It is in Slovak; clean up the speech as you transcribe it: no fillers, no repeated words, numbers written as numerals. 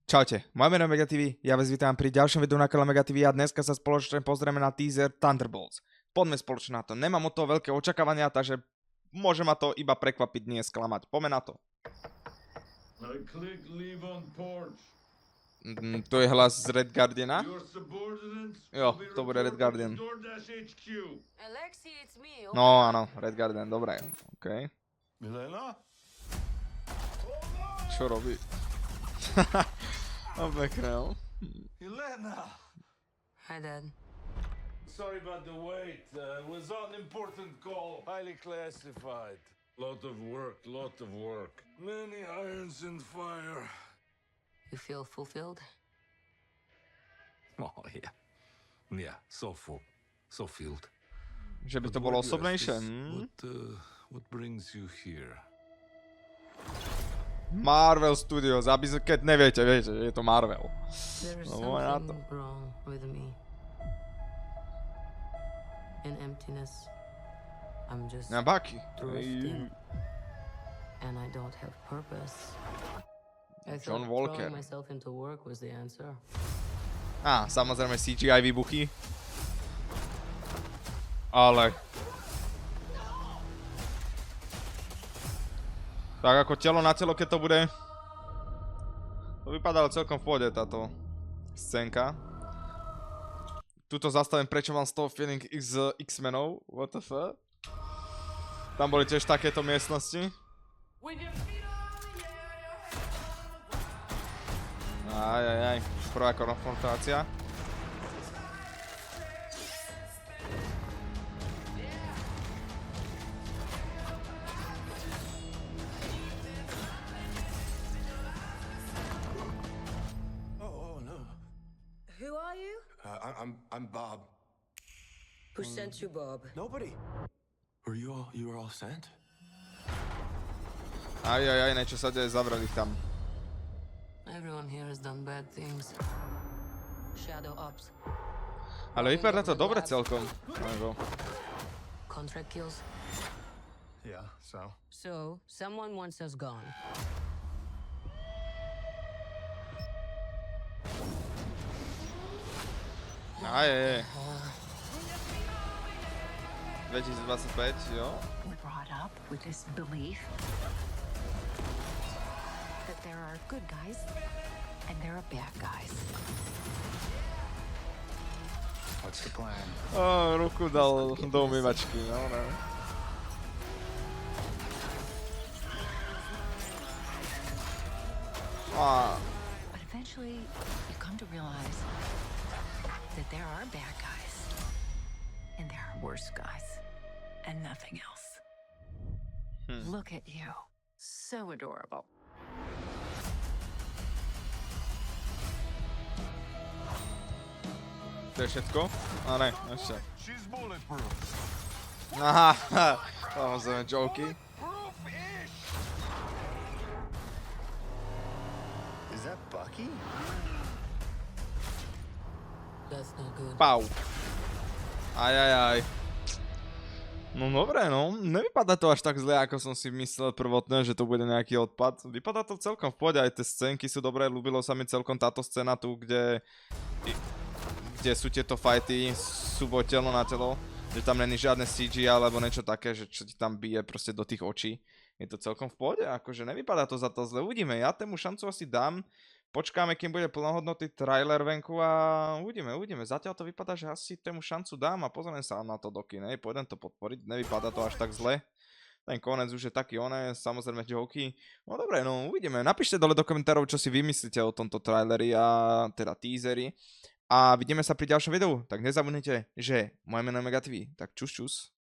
Čaute, moje meno je Mega TV, ja vás vítam pri ďalšom videu na kanále Mega TV a dneska sa spoločne pozrieme na teaser Thunderbolts. Poďme spoločne na to, nemám od toho veľké očakávania, takže môže ma to iba prekvapiť, nie sklamať. Poďme na to. To je hlas z Red Guardiana? Jo, to bude Red Guardian. No áno, Red Guardian, dobre, okej. Milena? Čo robí? I'm back now. Milena! Hi, Dad. Sorry about the wait. It was an important call. Highly classified. Lot of work. Many irons in fire. You feel fulfilled? Oh, yeah. Yeah, so full. So filled. Že by to But bolo why do you ask osobnejšie? this? What brings you here? Marvel Studios, keď neviete, viete, je to Marvel. There's No, why not? something wrong with me. An emptiness. I'm just Na Bucky. drifting. And I don't have purpose. I John thought Walker. throwing myself into work was the answer. Á, samozrejme CGI výbuchy. Ale... Tak ako telo na telo, keď to bude... To vypadalo celkom v pohode táto scénka. Tuto zastavím, prečo mám z toho feeling z X-menov. What the fuck? Tam boli tiež takéto miestnosti. Ajajaj, prvá konfrontácia. Oh no. Who are you? I'm Bob. Who sent you, Bob? Nobody. You were all sent? Ajajaj, niečo sa deje, zavreli ich tam. Everyone here has done bad things. Shadow Ops. Ale vypadá to dobre celkom. Contract kills. Yeah, so? So, someone wants us gone. Ajajaj. 2025, jo? We're brought up with this belief that there are good guys and there are bad guys. What's the plan? Ruku dal do umývačky, no ne. But eventually you come to realize that there are bad guys and there are worse guys and nothing else. Look at you. So adorable. To je všetko? A ne, ešte. She's bulletproof. Aha, samozrejme joky. Is that Bucky? That's not good. Pau. Ajajaj. No dobre, no. Nevypadá to až tak zle, ako som si myslel prvotne, že to bude nejaký odpad. Vypadá to celkom v pohode, aj tie scénky sú dobré. Ľúbilo sa mi celkom táto scéna tu, kde sú tieto fighty, súboj telo na telo. Že tam není žiadne CGI alebo niečo také, že čo ti tam bije proste do tých očí. Je to celkom v pohode, akože nevypadá to za to zle. Uvidíme, ja tému šancu asi dám. Počkáme, kým bude plnohodnotný trailer venku a uvidíme. Zatiaľ to vypadá, že asi tému šancu dám a pozriem sa na to do kina. Pôjdem to podporiť, nevypadá to až tak zle. Ten konec už je taký oné, samozrejme joky. No dobre, no uvidíme. Napíšte dole do komentárov, čo si vymyslíte o tomto traileri a teda teaseri. A vidíme sa pri ďalšom videu. Tak nezabudnite, že moje meno je Mega TV. Tak čus čus.